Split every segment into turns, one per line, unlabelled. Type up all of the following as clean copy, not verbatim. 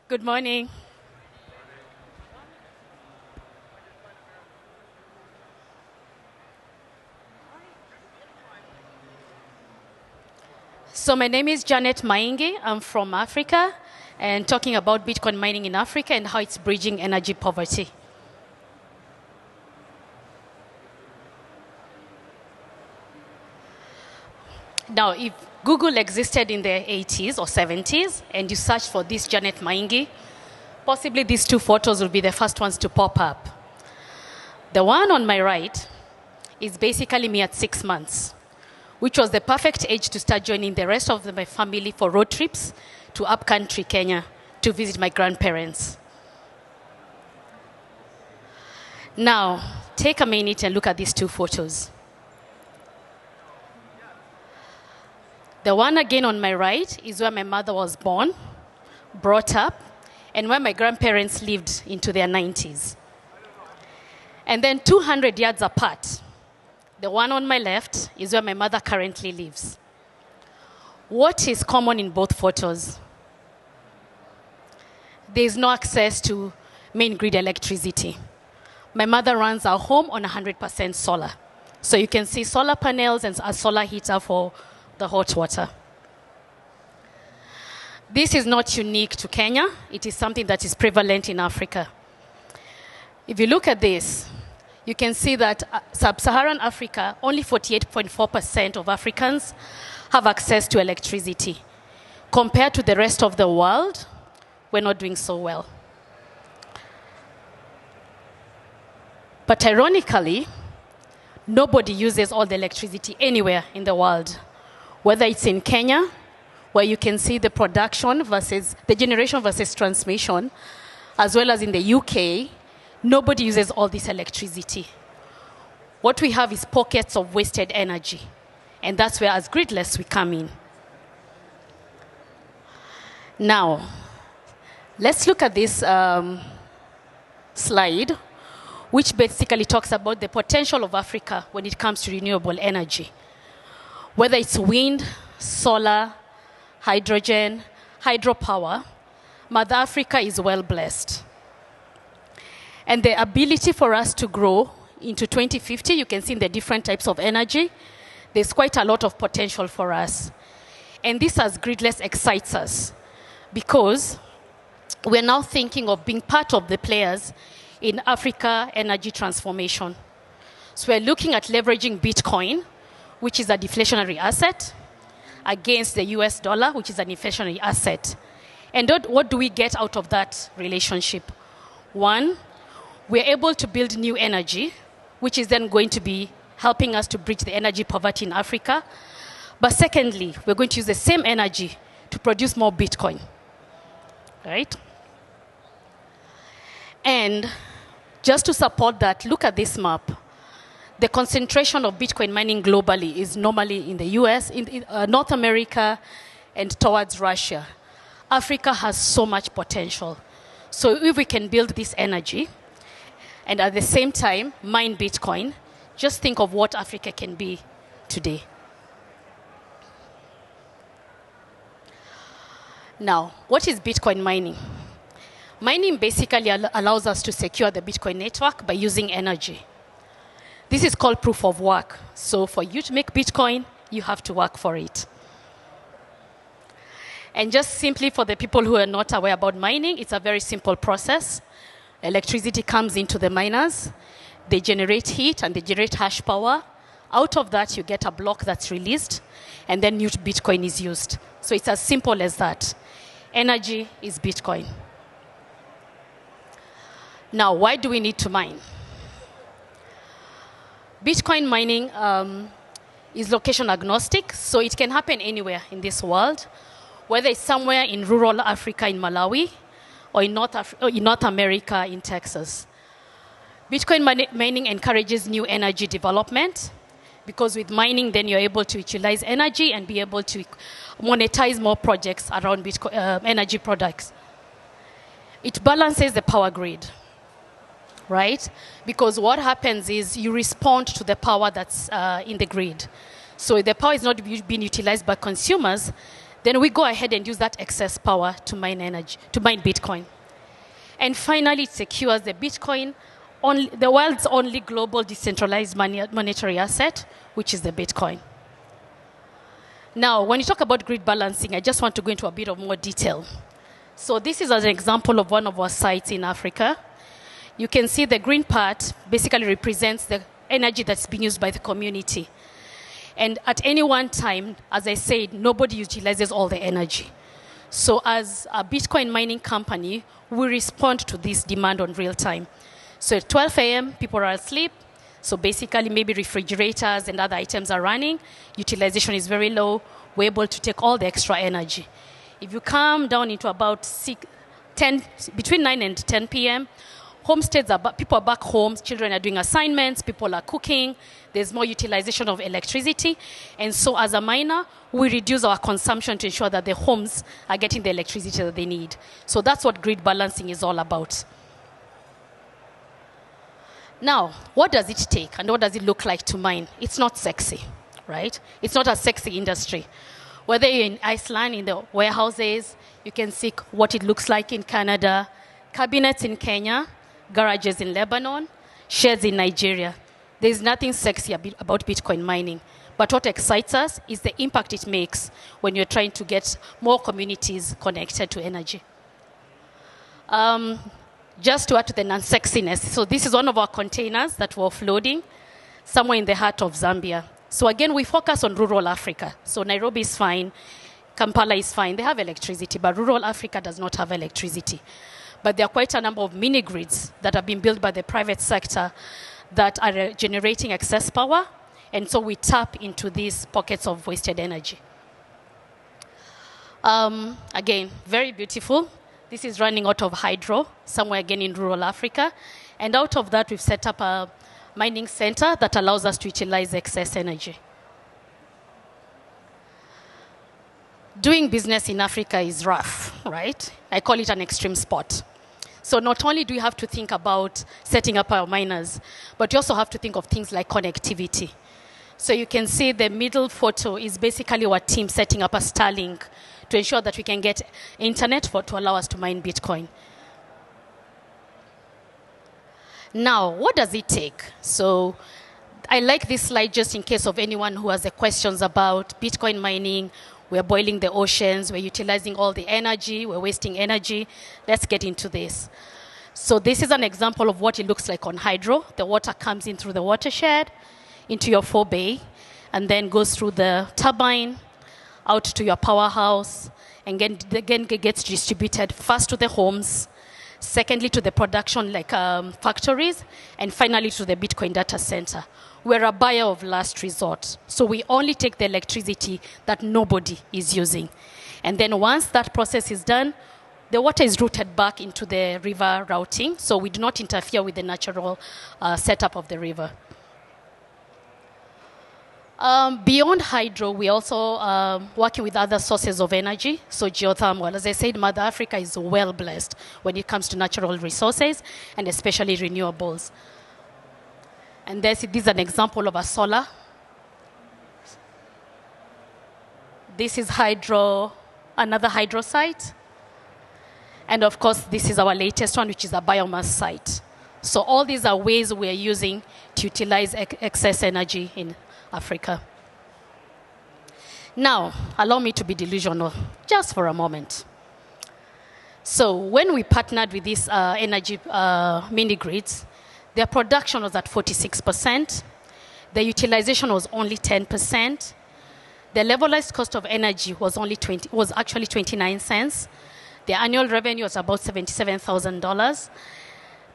Good morning. So my name is Janet Maingi. I'm from Africa and talking about Bitcoin mining in Africa and how it's bridging energy poverty. Now, if Google existed in the 80s or 70s and you search for this Janet Maingi, possibly these two photos will be the first ones to pop up. The one on my right is basically me at 6 months, which was the perfect age to start joining the rest of my family for road trips to upcountry Kenya to visit my grandparents. Now, take a minute and look at these two photos. The one again on my right is where my mother was born, brought up, and where my grandparents lived into their 90s. And then 200 yards apart, the one on my left is where my mother currently lives. What is common in both photos? There is no access to main grid electricity. My mother runs our home on 100% solar. So you can see solar panels and a solar heater for the hot water. This is not unique to Kenya. It is something that is prevalent in Africa. If you look at this, you can see that sub-Saharan Africa, only 48.4% of Africans have access to electricity. Compared to the rest of the world, we're not doing so well. But ironically, nobody uses all the electricity anywhere in the world. Whether it's in Kenya, where you can see the production versus the generation versus transmission, as well as in the UK, nobody uses all this electricity. What we have is pockets of wasted energy. And that's where, as Gridless, we come in. Now, let's look at this slide, which basically talks about the potential of Africa when it comes to renewable energy. Whether it's wind, solar, hydrogen, hydropower, Mother Africa is well blessed. And the ability for us to grow into 2050, you can see in the different types of energy, there's quite a lot of potential for us. And this, as Gridless, excites us because we're now thinking of being part of the players in Africa energy transformation. So we're looking at leveraging Bitcoin, which is a deflationary asset, against the US dollar, which is an inflationary asset. And what do we get out of that relationship? One, we're able to build new energy, which is then going to be helping us to bridge the energy poverty in Africa. But secondly, we're going to use the same energy to produce more Bitcoin, right? And just to support that, look at this map. The concentration of Bitcoin mining globally is normally in the US, in North America, and towards Russia. Africa has so much potential. So if we can build this energy and at the same time mine Bitcoin, just think of what Africa can be today. Now, what is Bitcoin mining? Mining basically allows us to secure the Bitcoin network by using energy. This is called proof of work. So for you to make Bitcoin, you have to work for it. And just simply for the people who are not aware about mining, it's a very simple process. Electricity comes into the miners. They generate heat and they generate hash power. Out of that, you get a block that's released, and then new Bitcoin is used. So it's as simple as that. Energy is Bitcoin. Now, why do we need to mine? Bitcoin mining is location agnostic, so it can happen anywhere in this world, whether it's somewhere in rural Africa in Malawi or in North America in Texas. Bitcoin mining encourages new energy development because with mining, then you're able to utilize energy and be able to monetize more projects around Bitcoin, energy products. It balances the power grid, right? Because what happens is you respond to the power that's in the grid. So if the power is not being utilized by consumers, Then we go ahead and use that excess power to mine energy, to mine Bitcoin. And finally, it secures the Bitcoin, the world's only global decentralized monetary asset, which is the Bitcoin. Now, when you talk about grid balancing, I just want to go into a bit of more detail. So this is an example of one of our sites in Africa. You can see the green part basically represents the energy that's being used by the community. And at any one time, as I said, nobody utilizes all the energy. So as a Bitcoin mining company, we respond to this demand on real time. So at 12 a.m., people are asleep. So basically, maybe refrigerators and other items are running. Utilization is very low. We're able to take all the extra energy. If you come down into about between 9 and 10 p.m., homesteads people are back home, children are doing assignments, people are cooking, there's more utilization of electricity. And so as a miner, we reduce our consumption to ensure that the homes are getting the electricity that they need. So that's what grid balancing is all about. Now, what does it take and what does it look like to mine? It's not sexy, right? It's not a sexy industry. Whether you're in Iceland, in the warehouses, you can see what it looks like in Canada, cabinets in Kenya, garages in Lebanon, sheds in Nigeria. There's nothing sexy about Bitcoin mining. But what excites us is the impact it makes when you're trying to get more communities connected to energy. Just to add to the non-sexiness, so this is one of our containers that we're offloading somewhere in the heart of Zambia. So again, we focus on rural Africa. So Nairobi is fine, Kampala is fine. They have electricity, but rural Africa does not have electricity. But there are quite a number of mini-grids that have been built by the private sector that are generating excess power, and so we tap into these pockets of wasted energy. Again, very beautiful. This is running out of hydro, somewhere again in rural Africa. And out of that, we've set up a mining center that allows us to utilize excess energy. Doing business in Africa is rough, right? I call it an extreme sport. So not only do we have to think about setting up our miners, but you also have to think of things like connectivity. So you can see the middle photo is basically our team setting up a Starlink to ensure that we can get internet to allow us to mine Bitcoin. Now, what does it take? So I like this slide just in case of anyone who has questions about Bitcoin mining. We're boiling the oceans, we're utilizing all the energy, we're wasting energy. Let's get into this. So this is an example of what it looks like on hydro. The water comes in through the watershed into your forebay and then goes through the turbine out to your powerhouse, and again gets distributed first to the homes, secondly to the production factories, and finally to the Bitcoin data center. We're a buyer of last resort. So we only take the electricity that nobody is using. And then once that process is done, the water is routed back into the river routing, so we do not interfere with the natural setup of the river. Beyond hydro, we're also working with other sources of energy, so geothermal. As I said, Mother Africa is well blessed when it comes to natural resources, and especially renewables. And this is an example of a solar. This is another hydro site. And of course, this is our latest one, which is a biomass site. So all these are ways we're using to utilize excess energy in Africa. Now, allow me to be delusional just for a moment. So when we partnered with these energy mini-grids, their production was at 46%. The utilization was only 10%. The levelized cost of energy was actually 29 cents. The annual revenue was about $77,000.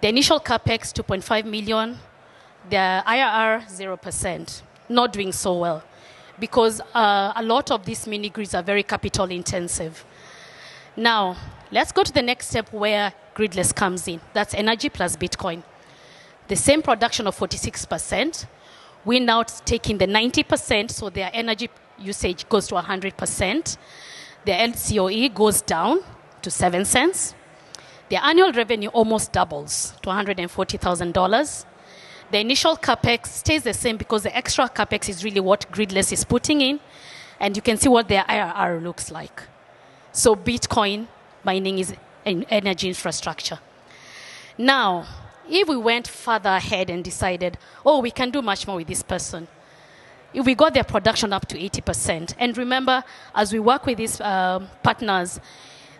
The initial capex, $2.5 million. The IRR, 0%. Not doing so well, because a lot of these mini grids are very capital intensive. Now, let's go to the next step where Gridless comes in. That's energy plus Bitcoin. The same production of 46%. We're now taking the 90%, so their energy usage goes to 100%. The LCOE goes down to 7 cents. The annual revenue almost doubles to $140,000. The initial capex stays the same because the extra capex is really what Gridless is putting in. And you can see what their IRR looks like. So Bitcoin mining is an energy infrastructure. Now, if we went further ahead and decided, oh, we can do much more with this person, if we got their production up to 80%, and remember, as we work with these partners,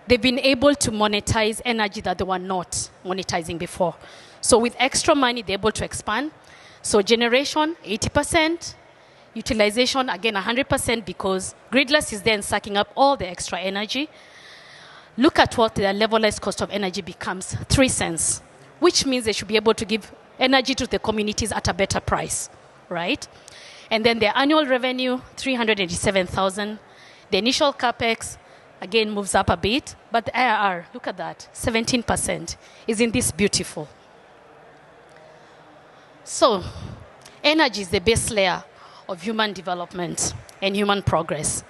they've been able to monetize energy that they were not monetizing before. So with extra money, they're able to expand. So generation, 80%. Utilization, again, 100%, because Gridless is then sucking up all the extra energy. Look at what their levelized cost of energy becomes, 3 cents, which means they should be able to give energy to the communities at a better price, right? And then their annual revenue, 387,000. The initial capex, again, moves up a bit, but the IRR, look at that, 17%. Isn't this beautiful? So, energy is the base layer of human development and human progress.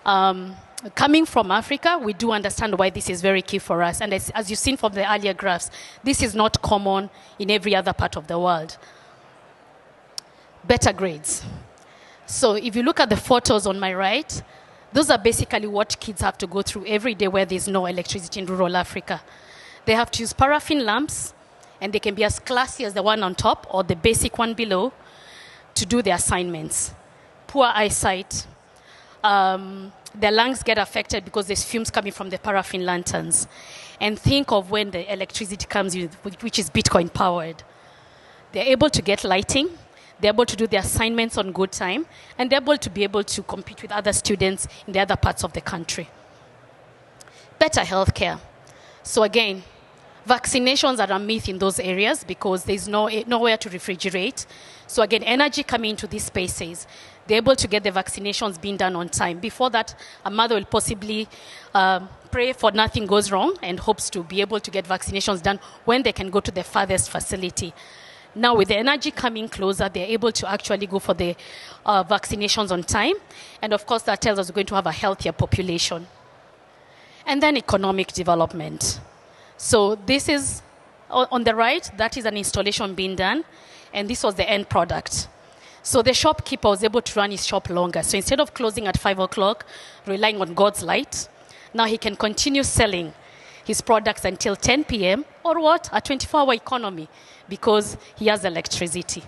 Coming from Africa, we do understand why this is very key for us. And as you've seen from the earlier graphs, this is not common in every other part of the world. Better grades. So if you look at the photos on my right, those are basically what kids have to go through every day where there's no electricity in rural Africa. They have to use paraffin lamps, and they can be as classy as the one on top or the basic one below, to do their assignments. Poor eyesight. Their lungs get affected because there's fumes coming from the paraffin lanterns. And think of when the electricity comes in, which is Bitcoin powered. They're able to get lighting, they're able to do their assignments on good time, and they're able to compete with other students in the other parts of the country. Better healthcare. So again, vaccinations are a myth in those areas because there's nowhere to refrigerate. So again, energy coming into these spaces, they're able to get the vaccinations being done on time. Before that, a mother will possibly pray for nothing goes wrong and hopes to be able to get vaccinations done when they can go to the farthest facility. Now, with the energy coming closer, they're able to actually go for the vaccinations on time. And of course, that tells us we're going to have a healthier population. And then economic development. So this is, on the right, that is an installation being done, and this was the end product. So the shopkeeper was able to run his shop longer. So instead of closing at 5 o'clock, relying on God's light, now he can continue selling his products until 10 p.m. or what? A 24-hour economy, because he has electricity.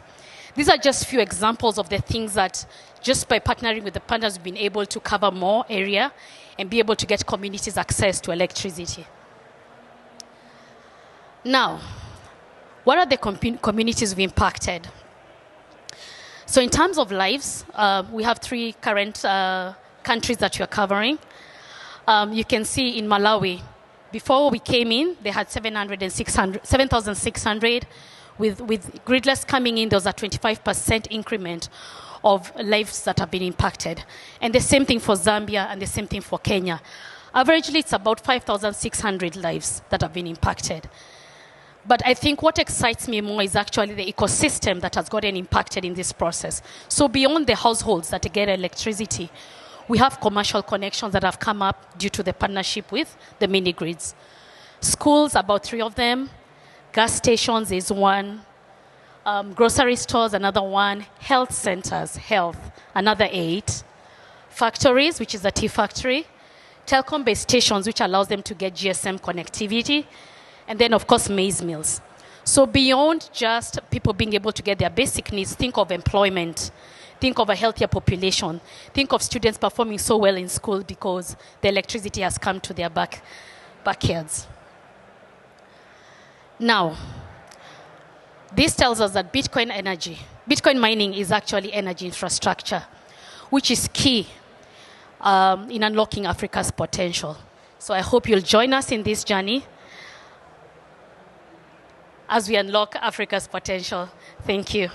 These are just few examples of the things that just by partnering with the partners, we've been able to cover more area and be able to get communities access to electricity. Now, what are the communities we've impacted? So in terms of lives, we have 3 current countries that we're covering. You can see in Malawi, before we came in, they had 7,600. With Gridless coming in, there was a 25% increment of lives that have been impacted. And the same thing for Zambia and the same thing for Kenya. Averagely, it's about 5,600 lives that have been impacted. But I think what excites me more is actually the ecosystem that has gotten impacted in this process. So beyond the households that get electricity, we have commercial connections that have come up due to the partnership with the mini grids. Schools, about 3 of them. Gas stations is 1. Grocery stores, another 1. Health centers, another 8. Factories, which is a tea factory. Telecom base stations, which allows them to get GSM connectivity. And then, of course, maize mills. So beyond just people being able to get their basic needs, think of employment, think of a healthier population, think of students performing so well in school because the electricity has come to their backyards. Now, this tells us that Bitcoin mining is actually energy infrastructure, which is key in unlocking Africa's potential. So I hope you'll join us in this journey as we unlock Africa's potential. Thank you.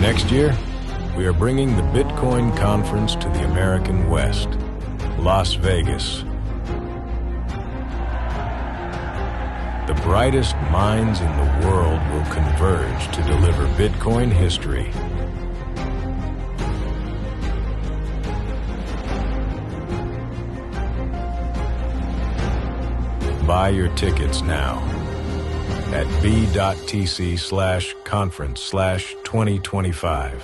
Next year, we are bringing the Bitcoin conference to the American West, Las Vegas. The brightest minds in the world will converge to deliver Bitcoin history. Buy your tickets now at b.tc/conference/2025.